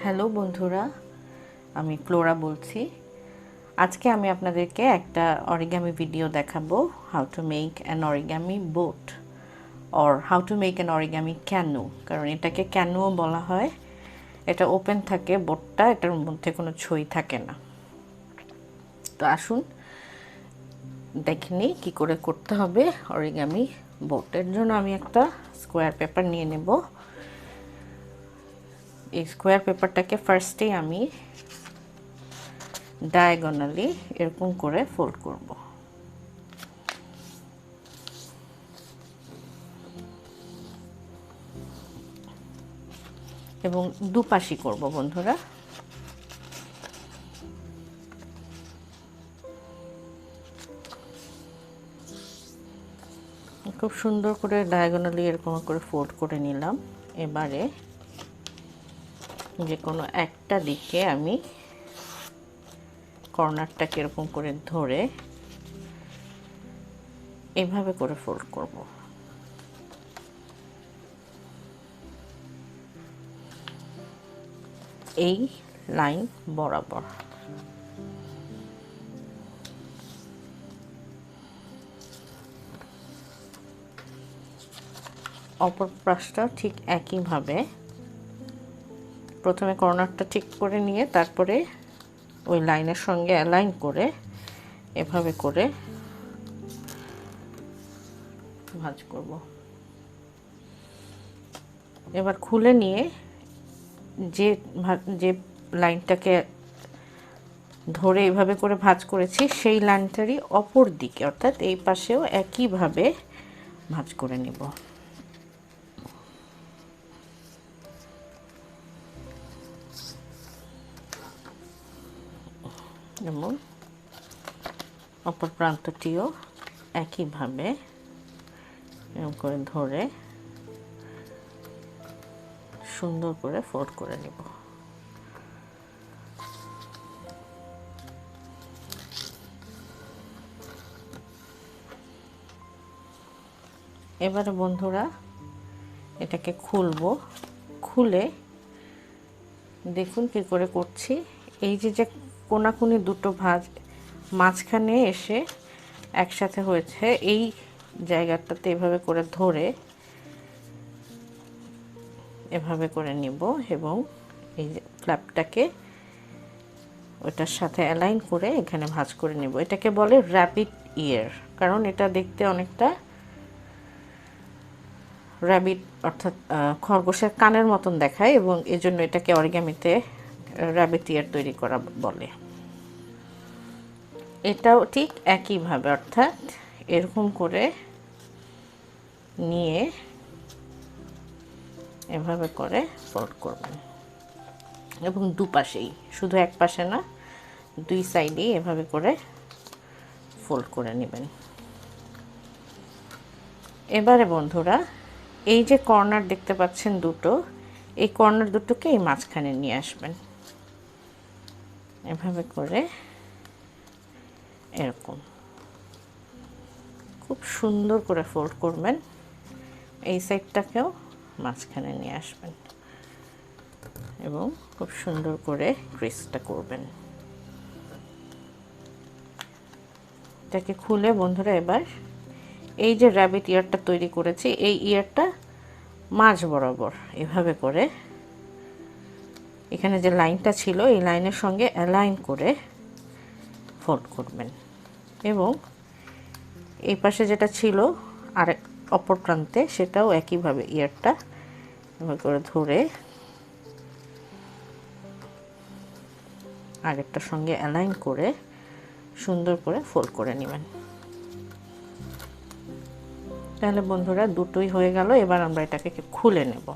Hello বন্ধুরা, আমি Flora বলছি। আজকে আমি আপনাদেরকে একটা অরিগামি ভিডিও দেখাবো, how to make an origami boat or how to make an origami canoe. কারণ এটাকে ক্যানুও বলা হয়। এটা ওপেন থাকে বোটটা, এটার মধ্যে কোনো ছই থাকে না। তো আসুন দেখে নিই কী করে করতে হবে অরিগামি বোটের জন্য। আমি একটা স্কোয়ার পেপার নিয়ে নেব। এই স্কোয়ার পেপারটাকে ফার্স্টেই আমি ডায়াগোনালি এরকম করে ফোল্ড করব। এবং দুপাশই করব বন্ধুরা। খুব সুন্দর করে ডায়াগোনালি এরকম করে ফোল্ড করে নিলাম। এবারে যে কোনো একটা দিকে আমি কর্নারটাকে এরকম করে ধরে এভাবে করে ফোল্ড করব। এই লাইন বরাবর। অপর পাশটা ঠিক একইভাবে প্রথমে কর্নারটা ঠিক করে নিয়ে তারপরে ওই লাইনের সঙ্গে অ্যালাইন করে এভাবে করে ভাঁজ করব। এবার খুলে নিয়ে যে লাইনটাকে ধরে এভাবে করে ভাঁজ করেছি সেই লাইনটারই অপর দিকে অর্থাৎ এই পাশেও একইভাবে ভাঁজ করে নেব। এবং অপর প্রান্তটিও একইভাবে এরকম করে ধরে সুন্দর করে ফোল্ড করে নেব। এবারে বন্ধুরা এটাকে খুলবো। খুলে দেখুন কি করে করছি। এই যে কোনাকুনি দুটো ভাঁজ মাঝখানে এসে একসাথে হয়েছে, এই জায়গাটাতে এভাবে করে ধরে এভাবে করে নিব এবং এই যে ফ্ল্যাপটাকে ওটার সাথে অ্যালাইন করে এখানে ভাঁজ করে নেব। এটাকে বলে র্যাবিট ইয়ার, কারণ এটা দেখতে অনেকটা র্যাবিট অর্থাৎ খরগোশের কানের মতন দেখায় এবং এজন্য এটাকে অরিগামিতে র্যাবিট ইয়ার তৈরি করা বলে। এটাও ঠিক একইভাবে অর্থাৎ এরকম করে নিয়ে এভাবে করে ফোল্ড করবেন এবং দুপাশেই, শুধু এক পাশে না, দুই সাইডেই এভাবে করে ফোল্ড করে নেবেন। এবারে বন্ধুরা এই যে কর্নার দেখতে পাচ্ছেন দুটো, এই কর্নার দুটোকে এই মাঝখানে নিয়ে আসবেন। এভাবে করে এরকম খুব সুন্দর করে ফোল্ড করবেন। এই সাইডটাকেও মাঝখানে নিয়ে আসবেন এবং খুব সুন্দর করে ক্রিসটা করবেন। এটাকে খুলে বন্ধুরা এবার এই যে র্যাবিট ইয়ারটা তৈরি করেছি, এই ইয়ারটা মাঝ বরাবর এভাবে করে এখানে যে লাইনটা ছিল এই লাইনের সঙ্গে অ্যালাইন করে ফোল্ড করবেন এবং এই পাশে যেটা ছিল আর অপর প্রান্তে সেটাও একইভাবে ইয়ারটা এভাবে করে ধরে আগেরটার সঙ্গে অ্যালাইন করে সুন্দর করে ফোল্ড করে নেবেন। তাহলে বন্ধুরা দুটোই হয়ে গেল। এবার আমরা এটাকে খুলে নেব।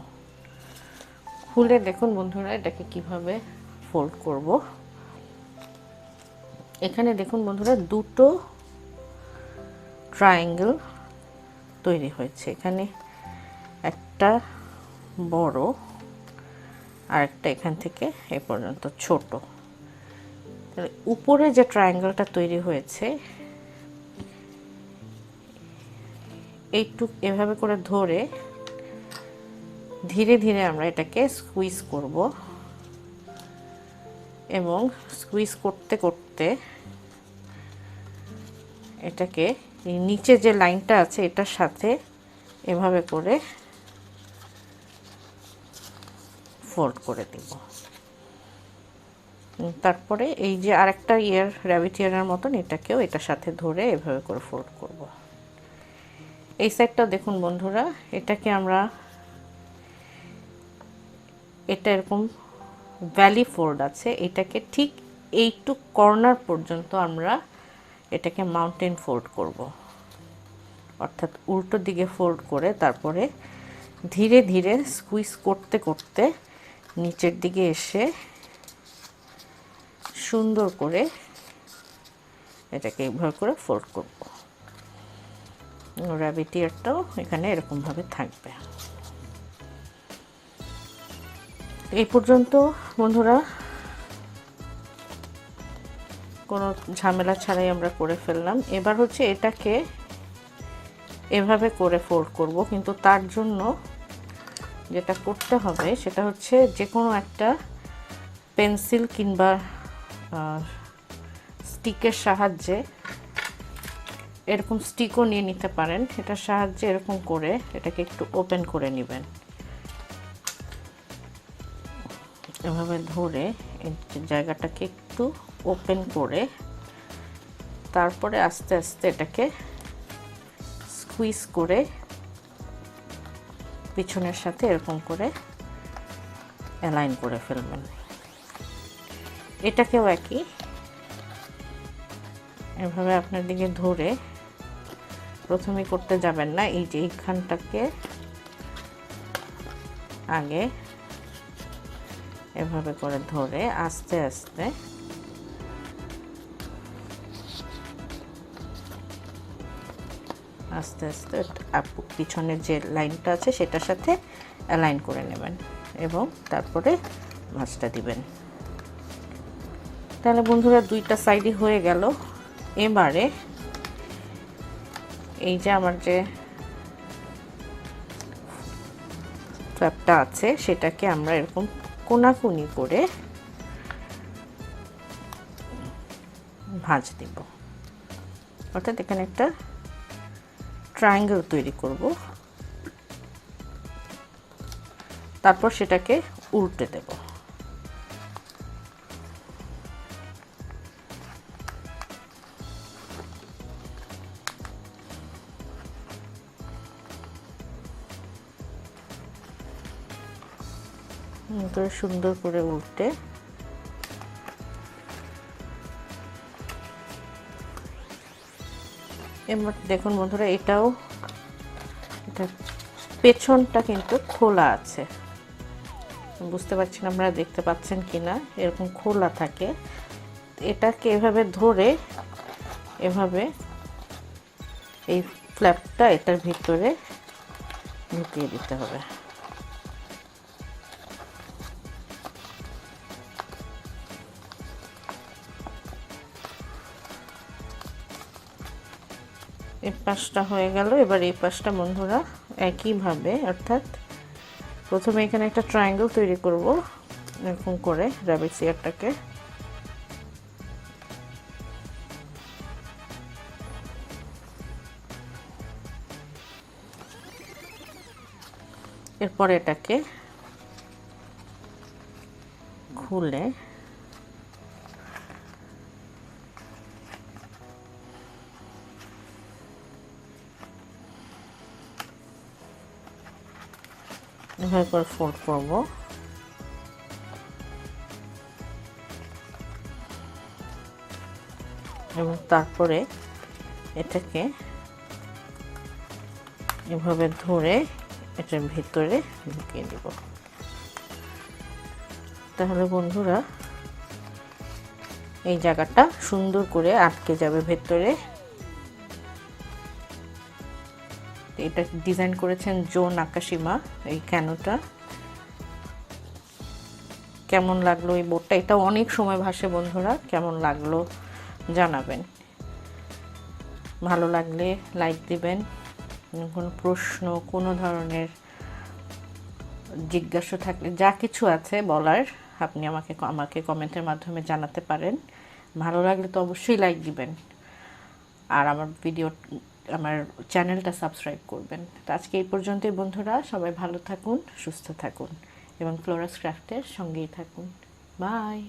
খুলে দেখুন বন্ধুরা এটাকে কিভাবে ফোল্ড করব। এখানে দেখুন বন্ধুরা দুটো ট্রায়াঙ্গেল তৈরি হয়েছে। এখানে একটা বড় আর একটা এখান থেকে এ পর্যন্ত ছোট। তাহলে উপরে যে ট্রায়াঙ্গেলটা তৈরি হয়েছে এইটুক এভাবে করে ধরে ধীরে ধীরে আমরা এটাকে স্কুইজ করব এবং স্কুইজ করতে করতে এটাকে নিচে যে লাইনটা আছে এটার সাথে এভাবে করে ফোল্ড করে দিব। তারপরে এই যে আরেকটা র্যাবিট ইয়ারের মতন এটাকেও এটার সাথে ধরে এভাবে করে ফোল্ড করব। এই সাইডটাও দেখুন বন্ধুরা, এটাকে আমরা এটা এরকম ভ্যালি ফোল্ড আছে, এটাকে ঠিক এইটুক কর্নার পর্যন্ত আমরা এটাকে মাউন্টেন ফোল্ড করব, অর্থাৎ উল্টো দিকে ফোল্ড করে তারপরে ধীরে ধীরে স্কুইজ করতে করতে নিচের দিকে এসে সুন্দর করে এটাকে এইভাবে করে ফোল্ড করব। র্যাবিট ইয়ারটাও এখানে এরকমভাবে থাকবে। এই পর্যন্ত বন্ধুরা কোনো ঝামেলা ছাড়াই আমরা করে ফেললাম। এবার হচ্ছে এটাকে এভাবে করে ফোল্ড করব, কিন্তু তার জন্য যেটা করতে হবে সেটা হচ্ছে যে কোনো একটা পেন্সিল কিংবা স্টিকের সাহায্যে, এরকম স্টিকও নিয়ে নিতে পারেন, এটার সাহায্যে এরকম করে এটাকে একটু ওপেন করে নেবেন। এভাবে ধরে এই জায়গাটাকে একটু ওপেন করে তারপরে আস্তে আস্তে এটাকে স্কুইজ করে পিছনের সাথে এরকম করে অ্যালাইন করে ফেলবেন। এটাকেও একই এভাবে আপনার দিকে ধরে, প্রথমে করতে যাবেন না, এই যে এইখানটাকে আগে এভাবে করে ধরে আস্তে আস্তে আস্তে আস্তে পিছনের যে লাইনটা আছে সেটার সাথে অ্যালাইন করে নেবেন এবং তারপরে ভাঁজটা দিবেন। তাহলে বন্ধুরা দুইটা সাইডই হয়ে গেল। এবারে এই যে আমার যে ফ্ল্যাপটা আছে সেটাকে আমরা এরকম কোনাকুনি করে ভাঁজ দিব, অর্থাৎ এখানে একটা ট্রায়াঙ্গেল তৈরি করব, তারপর সেটাকে উল্টে দেব। সুন্দর করে উল্টে এবার দেখুন বন্ধুরা, এটা পেছনটা কিন্তু খোলা আছে, বুঝতে পারছি না আপনারা দেখতে পাচ্ছেন কিনা, এরকম খোলা থাকে। এটাকে এভাবে ধরে এভাবে এই ফ্ল্যাপটা এটার ভিতরে ঢুকিয়ে দিতে হবে। এই পাশটা হয়ে গেল। এবার এই পাশটা বন্ধুরা একইভাবে, অর্থাৎ প্রথমে এখানে একটা ট্রায়াঙ্গেল তৈরি করব এরকম করে র্যাবিট ইয়ারটাকে, এরপর এটাকে খুলে এভাবে করে ফোল্ড করব। এবং তারপরে এটাকে এভাবে ধরে এটার ভিতরে ঢুকিয়ে দেব। তাহলে বন্ধুরা এই জায়গাটা সুন্দর করে আটকে যাবে ভেতরে। এটা ডিজাইন করেছেন জো নাকাশিমা এই ক্যানোটা। কেমন লাগলো এই বোর্ডটা? এটা অনেক সময় ভাসে বন্ধুরা, কেমন লাগলো জানাবেন। ভালো লাগলে লাইক দিবেন। কোনো প্রশ্ন, কোনো ধরনের জিজ্ঞাসা থাকলে, যা কিছু আছে বলার আপনি আমাকে কমেন্টের মাধ্যমে জানাতে পারেন। ভালো লাগলে তো অবশ্যই লাইক দিবেন, আর আমার চ্যানেলটা সাবস্ক্রাইব করবেন। তো আজকে এই পর্যন্তই বন্ধুরা, সবাই ভালো থাকুন, সুস্থ থাকুন এবং ফ্লোরাস ক্রাফটের সঙ্গেই থাকুন। বাই।